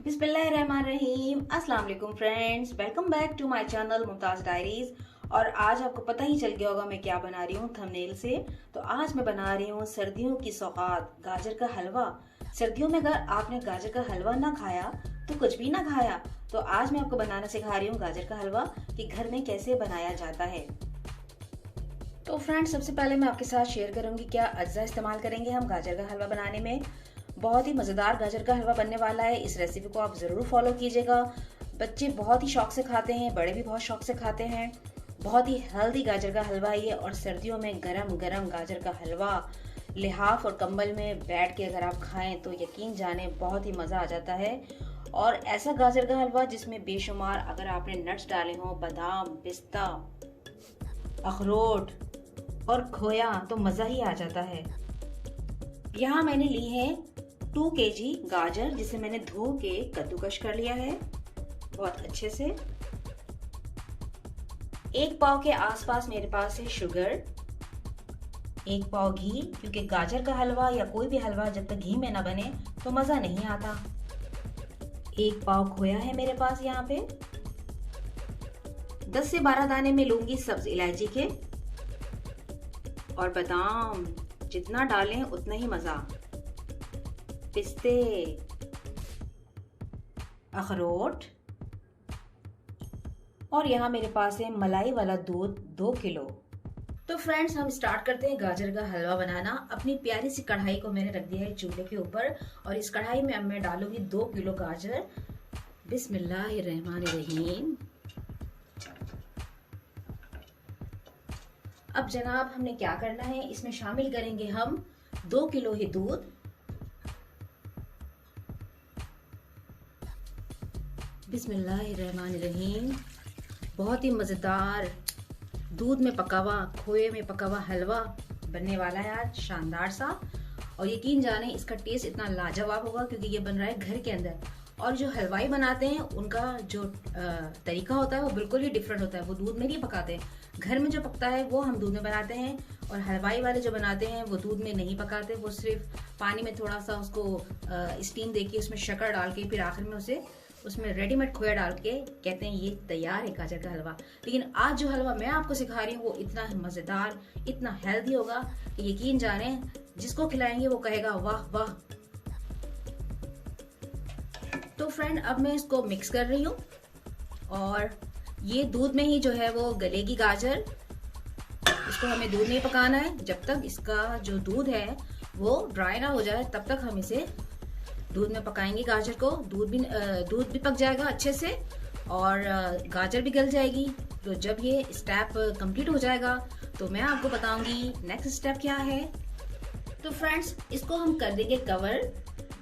बिस्मिल्लाहिर्रहमानिर्रहीम। अस्सलाम वालेकुम friends, welcome back to my channel Mumtaz diaries. और आज आपको पता ही चल गया होगा मैं क्या बना रही हूँ थंबनेल से। तो आज मैं बना रही हूँ सर्दियों की सौगात, गाजर का हलवा। सर्दियों में अगर आपने गाजर का हलवा ना खाया तो कुछ भी ना खाया। तो आज मैं आपको बनाना सिखा रही हूँ गाजर का हलवा कि घर में कैसे बनाया जाता है। तो फ्रेंड्स, सबसे पहले मैं आपके साथ शेयर करूंगी क्या अज्जा इस्तेमाल करेंगे हम गाजर का हलवा बनाने में। बहुत ही मज़ेदार गाजर का हलवा बनने वाला है। इस रेसिपी को आप ज़रूर फॉलो कीजिएगा। बच्चे बहुत ही शौक से खाते हैं, बड़े भी बहुत शौक से खाते हैं। बहुत ही हेल्दी गाजर का हलवा है ये। और सर्दियों में गरम गरम गाजर का हलवा लिहाफ और कंबल में बैठ के अगर आप खाएं तो यकीन जाने बहुत ही मज़ा आ जाता है। और ऐसा गाजर का हलवा जिसमें बेशुमार अगर आपने नट्स डाले हों, बादाम, पिस्ता, अखरोट और खोया, तो मज़ा ही आ जाता है। यहाँ मैंने ली है 2 केजी गाजर, जिसे मैंने धो के कद्दूकश कर लिया है बहुत अच्छे से। 1 पाव के आसपास मेरे पास है शुगर, 1 पाव घी, क्योंकि गाजर का हलवा या कोई भी हलवा जब तक घी में ना बने तो मज़ा नहीं आता। 1 पाव खोया है मेरे पास यहाँ पे। 10 से 12 दाने में लूंगी सब्ज इलायची के। और बादाम जितना डालें उतना ही मज़ा। पिस्ते, अखरोट, और यहाँ मेरे पास है मलाई वाला दूध 2 किलो। तो फ्रेंड्स, हम स्टार्ट करते हैं गाजर का हलवा बनाना। अपनी प्यारी सी कढ़ाई को मैंने रख दिया है चूल्हे के ऊपर और इस कढ़ाई में अब मैं डालूंगी 2 किलो गाजर। बिस्मिल्लाहिर्रहमानिर्रहीम। अब जनाब हमने क्या करना है, इसमें शामिल करेंगे हम 2 किलो ही दूध। बिस्मिल्लाहिर्रहमानिर्रहीम। बहुत ही मज़ेदार दूध में पका हुआ, खोए में पका हुआ हलवा बनने वाला है आज, शानदार सा। और यकीन जाने इसका टेस्ट इतना लाजवाब होगा क्योंकि ये बन रहा है घर के अंदर। और जो हलवाई बनाते हैं उनका जो तरीका होता है वो बिल्कुल ही डिफरेंट होता है। वो दूध में नहीं पकाते, घर में जो पकता है वो हम दूध में बनाते हैं। और हलवाई वाले जो बनाते हैं वो दूध में नहीं पकाते, वो सिर्फ पानी में थोड़ा सा उसको स्टीम देके उसमें शक्कर डाल के फिर आखिर में उसे उसमें रेडीमेड खोया डाल के कहते हैं ये तैयार है गाजर का हलवा। लेकिन आज जो हलवा मैं आपको सिखा रही हूँ वो इतना मज़ेदार, इतना हेल्दी होगा कि यकीन जाने जिसको खिलाएंगे वो कहेगा वाह वाह। तो फ्रेंड, अब मैं इसको मिक्स कर रही हूँ और ये दूध में ही जो है वो गलेगी गाजर। इसको हमें दूध में पकाना है जब तक इसका जो दूध है वो ड्राई ना हो जाए, तब तक हम इसे दूध में पकाएंगे गाजर को। दूध भी पक जाएगा अच्छे से और गाजर भी गल जाएगी। तो जब ये स्टेप कंप्लीट हो जाएगा तो मैं आपको बताऊंगी नेक्स्ट स्टेप क्या है। तो फ्रेंड्स, इसको हम कर देंगे कवर।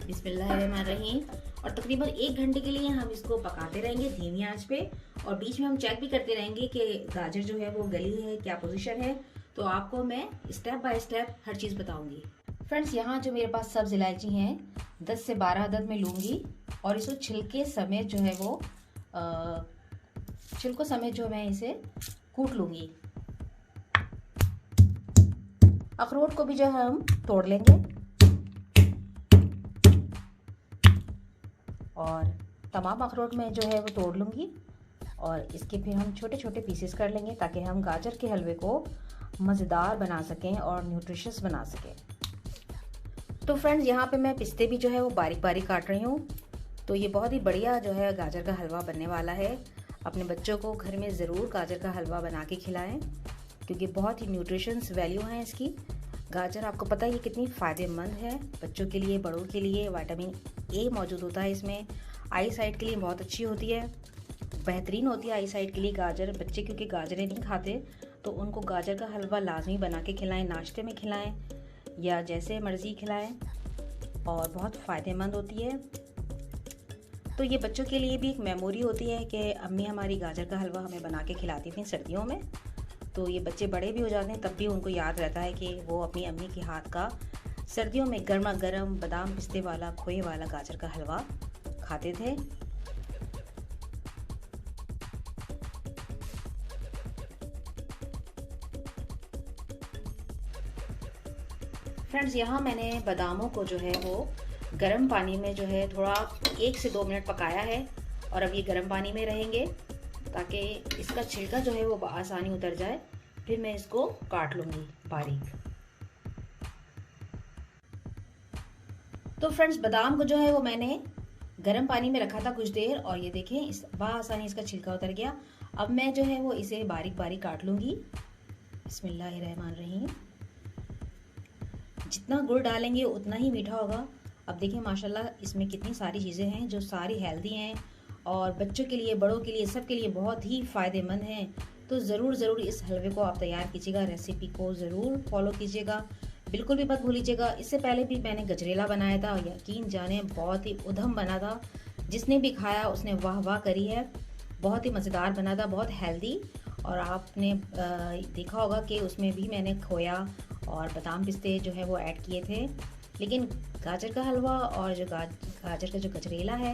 बिस्मिल्लाहिर्रहमानिर्रहीम। और तकरीबन 1 घंटे के लिए हम इसको पकाते रहेंगे धीमी आंच पे। और बीच में हम चेक भी करते रहेंगे कि गाजर जो है वो गली है, क्या पोजीशन है। तो आपको मैं स्टेप बाय स्टेप हर चीज़ बताऊंगी। फ्रेंड्स, यहाँ जो मेरे पास सब्ज इलायची हैं 10 से 12 अदद में लूँगी और इसको छिलके समेत जो है वो छिलकों समेत जो मैं इसे कूट लूँगी। अखरोट को भी जो है हम तोड़ लेंगे और तमाम अखरोट में जो है वो तोड़ लूँगी और इसके फिर हम छोटे छोटे पीसेस कर लेंगे ताकि हम गाजर के हलवे को मज़ेदार बना सकें और न्यूट्रिशियस बना सकें। तो फ्रेंड्स, यहाँ पे मैं पिस्ते भी जो है वो बारीक बारीक काट रही हूँ। तो ये बहुत ही बढ़िया जो है गाजर का हलवा बनने वाला है। अपने बच्चों को घर में ज़रूर गाजर का हलवा बना के खिलाएं क्योंकि बहुत ही न्यूट्रिशंस वैल्यू हैं इसकी। गाजर आपको पता है ये कितनी फ़ायदेमंद है बच्चों के लिए, बड़ों के लिए। विटामिन ए मौजूद होता है इसमें। आई साइट के लिए बहुत अच्छी होती है, बेहतरीन होती है आई साइट के लिए गाजर। बच्चे क्योंकि गाजरें नहीं खाते तो उनको गाजर का हलवा लाजमी बना के खिलाएं, नाश्ते में खिलाएं या जैसे मर्ज़ी खिलाएं, और बहुत फ़ायदेमंद होती है। तो ये बच्चों के लिए भी एक मेमोरी होती है कि अम्मी हमारी गाजर का हलवा हमें बना के खिलाती थी सर्दियों में। तो ये बच्चे बड़े भी हो जाते हैं तब भी उनको याद रहता है कि वो अपनी अम्मी के हाथ का सर्दियों में गर्मा गर्म बादाम पिस्ते वाला खोए वाला गाजर का हलवा खाते थे। फ्रेंड्स, यहाँ मैंने बादामों को जो है वो गर्म पानी में जो है थोड़ा 1 से 2 मिनट पकाया है और अब ये गर्म पानी में रहेंगे ताकि इसका छिलका जो है वो आसानी उतर जाए। फिर मैं इसको काट लूँगी बारीक। तो फ्रेंड्स, बादाम को जो है वो मैंने गर्म पानी में रखा था कुछ देर और ये देखें इस आसानी इसका छिलका उतर गया। अब मैं जो है वो इसे बारीक बारीक काट लूँगी। बिस्मिल्लाहिर्रहमानिर्रहीम। जितना गुड़ डालेंगे उतना ही मीठा होगा। अब देखिए माशाल्लाह इसमें कितनी सारी चीज़ें हैं जो सारी हेल्दी हैं और बच्चों के लिए, बड़ों के लिए, सबके लिए बहुत ही फ़ायदेमंद हैं। तो ज़रूर इस हलवे को आप तैयार कीजिएगा, रेसिपी को ज़रूर फॉलो कीजिएगा, बिल्कुल भी मत भूलिएगा। इससे पहले भी मैंने गजरेला बनाया था, यकीन जाने बहुत ही उधम बना था। जिसने भी खाया उसने वाह वाह करी है। बहुत ही मज़ेदार बना था, बहुत हेल्दी। और आपने देखा होगा कि उसमें भी मैंने खोया और बादाम पिस्ते जो है वो ऐड किए थे। लेकिन गाजर का हलवा और जो गाजर का जो गजरेला है,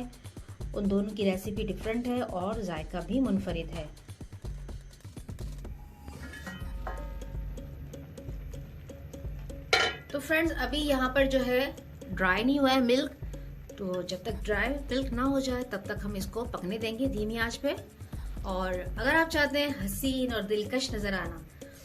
उन दोनों की रेसिपी डिफरेंट है और जायका भी मुनफरिद है। तो फ्रेंड्स, अभी यहाँ पर जो है ड्राई नहीं हुआ है मिल्क, तो जब तक ड्राई मिल्क ना हो जाए तब तक हम इसको पकने देंगे धीमी आंच पे। और अगर आप चाहते हैं हसीन और दिलकश नज़र आना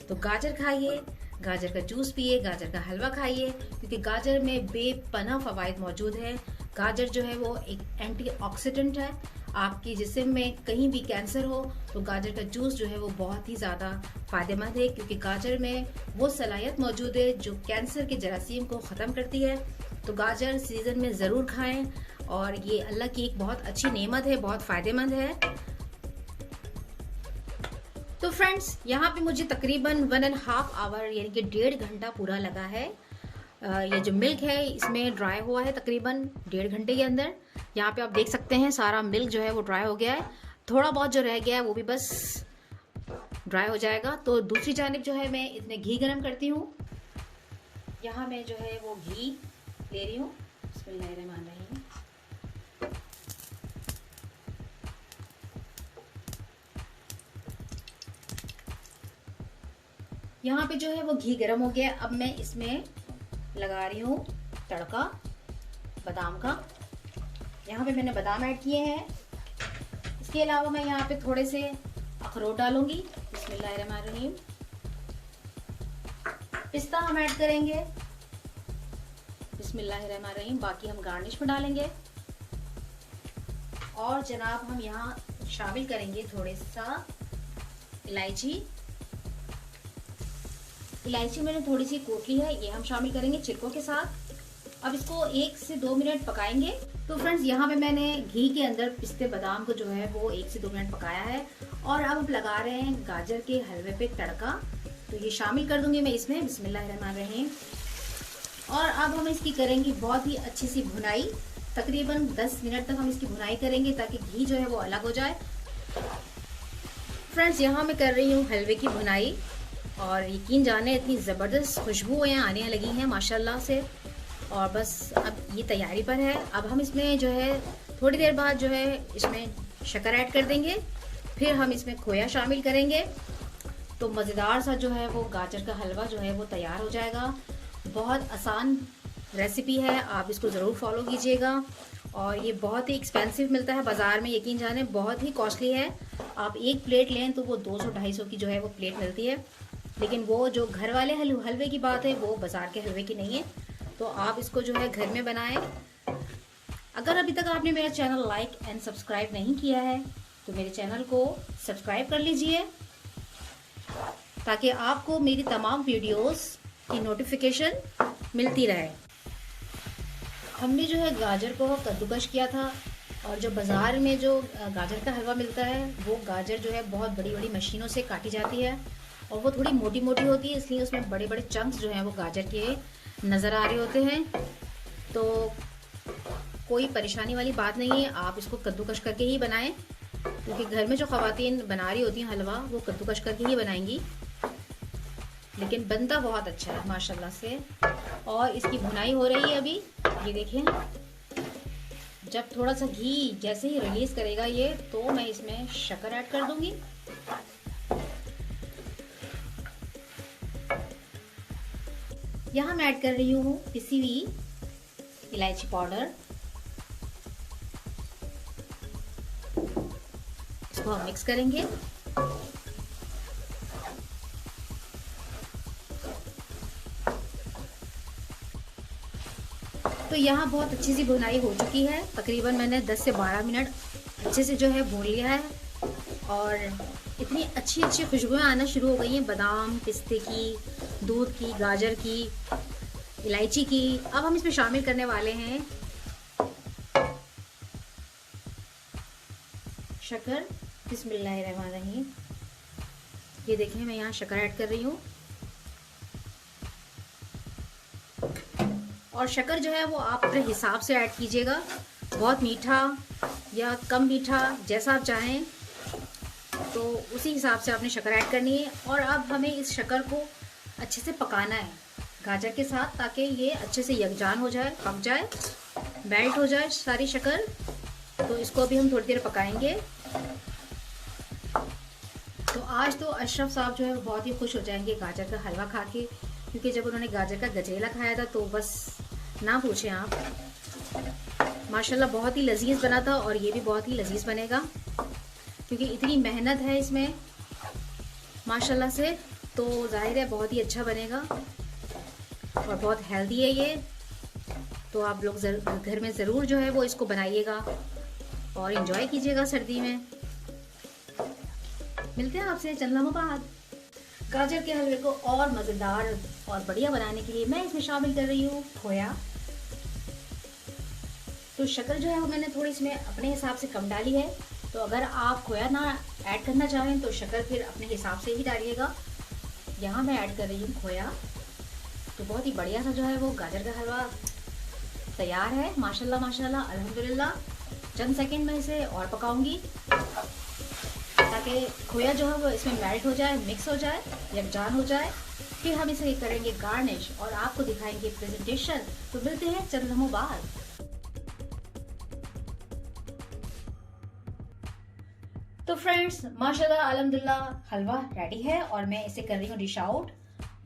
तो गाजर खाइए, गाजर का जूस पिए, गाजर का हलवा खाइए, क्योंकि गाजर में बेपनाह फ़वाइद मौजूद है। गाजर जो है वो एक एंटीऑक्सीडेंट है। आपके जिस्म में कहीं भी कैंसर हो तो गाजर का जूस जो है वो बहुत ही ज़्यादा फ़ायदेमंद है, क्योंकि गाजर में वो सलाहियत मौजूद है जो कैंसर के जरासीम को ख़त्म करती है। तो गाजर सीज़न में ज़रूर खाएं और ये अल्लाह की एक बहुत अच्छी नेमत है, बहुत फ़ायदेमंद है। तो फ्रेंड्स, यहाँ पे मुझे तकरीबन 1.5 आवर यानी कि 1.5 घंटा पूरा लगा है। ये जो मिल्क है इसमें ड्राई हुआ है तकरीबन 1.5 घंटे के अंदर। यहाँ पे आप देख सकते हैं सारा मिल्क जो है वो ड्राई हो गया है। थोड़ा बहुत जो रह गया है वो भी बस ड्राई हो जाएगा। तो दूसरी जानिब जो है मैं इसमें घी गरम करती हूँ। यहाँ मैं जो है वो घी ले रही हूँ। बिस्मिल्लाहिर्रहमानिर्रहीम। यहाँ पे जो है वो घी गरम हो गया। अब मैं इसमें लगा रही हूँ तड़का बादाम का। यहाँ पे मैंने बादाम ऐड किए हैं। इसके अलावा मैं यहाँ पे थोड़े से अखरोट डालूंगी। बिस्मिल्लाहिर्रहमानिर्रहीम। पिस्ता हम ऐड करेंगे। बिस्मिल्लाहिर्रहमानिर्रहीम। बाकी हम गार्निश में डालेंगे। और जनाब हम यहाँ शामिल करेंगे थोड़े सा इलायची। इलायची मैंने थोड़ी सी कूट ली है, ये हम शामिल करेंगे छिलकों के साथ। अब इसको 1 से 2 मिनट पकाएंगे। तो फ्रेंड्स, यहाँ पे मैंने घी के अंदर पिस्ते बादाम को जो है वो 1 से 2 मिनट पकाया है। और अब हम लगा रहे हैं गाजर के हलवे पे तड़का। तो ये शामिल कर दूंगी मैं इसमें। बिस्मिल्लाहिर्रहमानिर्रहीम। और अब हम इसकी करेंगे बहुत ही अच्छी सी भुनाई। तकरीबन 10 मिनट तक हम इसकी भुनाई करेंगे ताकि घी जो है वो अलग हो जाए। फ्रेंड्स, यहाँ मैं कर रही हूँ हलवे की भुनाई और यकीन जाने इतनी ज़बरदस्त खुशबू यहाँ आने लगी हैं माशाल्लाह से। और बस अब ये तैयारी पर है। अब हम इसमें जो है थोड़ी देर बाद जो है इसमें शक्कर ऐड कर देंगे। फिर हम इसमें खोया शामिल करेंगे। तो मज़ेदार सा जो है वो गाजर का हलवा जो है वो तैयार हो जाएगा। बहुत आसान रेसिपी है, आप इसको ज़रूर फॉलो कीजिएगा। और ये बहुत ही एक्सपेंसिव मिलता है बाज़ार में, यकीन जाने बहुत ही कॉस्टली है। आप एक प्लेट लें तो वो 200-250 की जो है वो प्लेट मिलती है। लेकिन वो जो घर वाले हलवे की बात है वो बाज़ार के हलवे की नहीं है। तो आप इसको जो है घर में बनाएं। अगर अभी तक आपने मेरा चैनल लाइक एंड सब्सक्राइब नहीं किया है तो मेरे चैनल को सब्सक्राइब कर लीजिए ताकि आपको मेरी तमाम वीडियोस की नोटिफिकेशन मिलती रहे। हमने जो है गाजर को कद्दूकश किया था और जो बाज़ार में जो गाजर का हलवा मिलता है वो गाजर जो है बहुत बड़ी बड़ी मशीनों से काटी जाती है और वो थोड़ी मोटी मोटी होती है, इसलिए उसमें बड़े बड़े चंक्स जो हैं वो गाजर के नज़र आ रहे होते हैं। तो कोई परेशानी वाली बात नहीं है, आप इसको कद्दूकश करके ही बनाएं, क्योंकि घर में जो ख़वातीन बना रही होती हैं हलवा वो कद्दूकश करके ही बनाएंगी। लेकिन बनता बहुत अच्छा है माशाल्लाह से। और इसकी भुनाई हो रही है अभी, ये देखें। जब थोड़ा सा घी जैसे ही रिलीज़ करेगा ये, तो मैं इसमें शक्कर ऐड कर दूंगी। यहाँ मैं ऐड कर रही हूँ पिसी हुई इलायची पाउडर, इसको हम मिक्स करेंगे। तो यहाँ बहुत अच्छी सी भुनाई हो चुकी है, तकरीबन मैंने 10 से 12 मिनट अच्छे से जो है भून लिया है और इतनी अच्छी अच्छी खुशबुएं आना शुरू हो गई हैं, बादाम, पिस्ते की, दूध की, गाजर की, इलायची की। अब हम इसमें शामिल करने वाले हैं शक्कर। बिस्मिल्लाहिर्रहमानिर्रहीम। ये देखिए मैं यहाँ शक्कर ऐड कर रही हूँ और शक्कर जो है वो आप अपने हिसाब से ऐड कीजिएगा, बहुत मीठा या कम मीठा जैसा आप चाहें, तो उसी हिसाब से आपने शक्कर ऐड करनी है। और अब हमें इस शक्कर को अच्छे से पकाना है गाजर के साथ, ताकि ये अच्छे से यकजान हो जाए, पक जाए, मेल्ट हो जाए सारी शक्कर। तो इसको भी हम थोड़ी देर पकाएंगे। तो आज तो अशरफ साहब जो है वो बहुत ही खुश हो जाएंगे गाजर का हलवा खा के, क्योंकि जब उन्होंने गाजर का गजेला खाया था तो बस ना पूछें आप, माशाल्लाह बहुत ही लजीज बना था। और ये भी बहुत ही लजीज बनेगा क्योंकि इतनी मेहनत है इसमें माशाल्लाह से, तो जाहिर है बहुत ही अच्छा बनेगा और बहुत हेल्दी है ये। तो आप लोग घर में ज़रूर जो है वो इसको बनाइएगा और इन्जॉय कीजिएगा सर्दी में। मिलते हैं आपसे चंद लम्हों बाद। गाजर के हलवे को और मज़ेदार और बढ़िया बनाने के लिए मैं इसमें शामिल कर रही हूँ खोया। तो शक्कर जो है वो मैंने थोड़ी इसमें अपने हिसाब से कम डाली है, तो अगर आप खोया ना ऐड करना चाहें तो शक्कर फिर अपने हिसाब से ही डालिएगा। यहाँ मैं ऐड कर रही हूँ खोया। तो बहुत ही बढ़िया सा जो है वो गाजर का हलवा तैयार है माशाल्लाह माशाल्लाह अल्हम्दुलिल्लाह। चंद सेकंड में इसे और पकाऊंगी ताकि खोया जो है वो इसमें मेल्ट हो जाए, मिक्स हो जाए, यकजान हो जाए। फिर हम इसे करेंगे गार्निश और आपको दिखाएंगे प्रेजेंटेशन। तो मिलते हैं चंद लम्हों बाद। तो फ्रेंड्स माशाल्लाह अल्हम्दुलिल्लाह हलवा रेडी है और मैं इसे कर रही हूँ डिश आउट।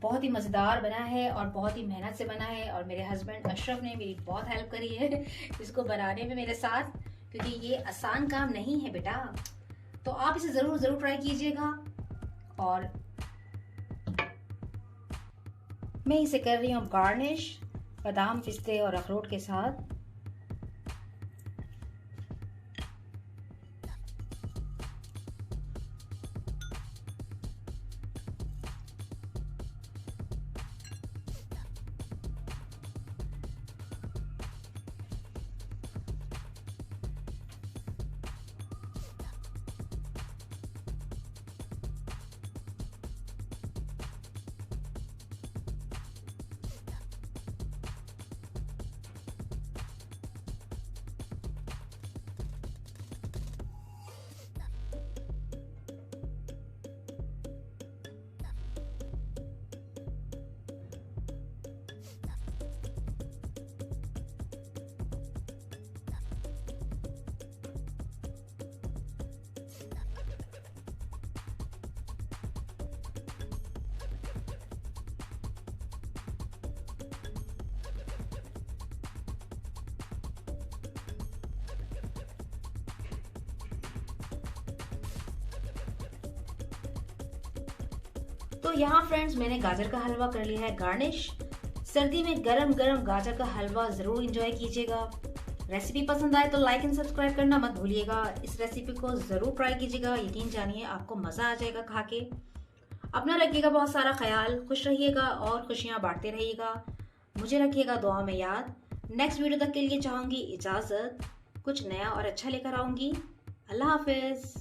बहुत ही मज़ेदार बना है और बहुत ही मेहनत से बना है और मेरे हस्बैंड अशरफ ने मेरी बहुत हेल्प करी है इसको बनाने में मेरे साथ, क्योंकि ये आसान काम नहीं है बेटा। तो आप इसे ज़रूर ट्राई कीजिएगा। और मैं इसे कर रही हूँ गार्निश बादाम, पिस्ते और अखरोट के साथ। तो यहाँ फ्रेंड्स मैंने गाजर का हलवा कर लिया है गार्निश। सर्दी में गरम गरम गाजर का हलवा जरूर एंजॉय कीजिएगा। रेसिपी पसंद आए तो लाइक एंड सब्सक्राइब करना मत भूलिएगा। इस रेसिपी को जरूर ट्राई कीजिएगा, यकीन जानिए आपको मजा आ जाएगा खा के। अपना रखिएगा बहुत सारा ख्याल, खुश रहिएगा और खुशियाँ बांटते रहिएगा। मुझे रखिएगा दुआ में याद। नेक्स्ट वीडियो तक के लिए चाहूंगी इजाजत, कुछ नया और अच्छा लेकर आऊंगी। अल्लाह हाफिज।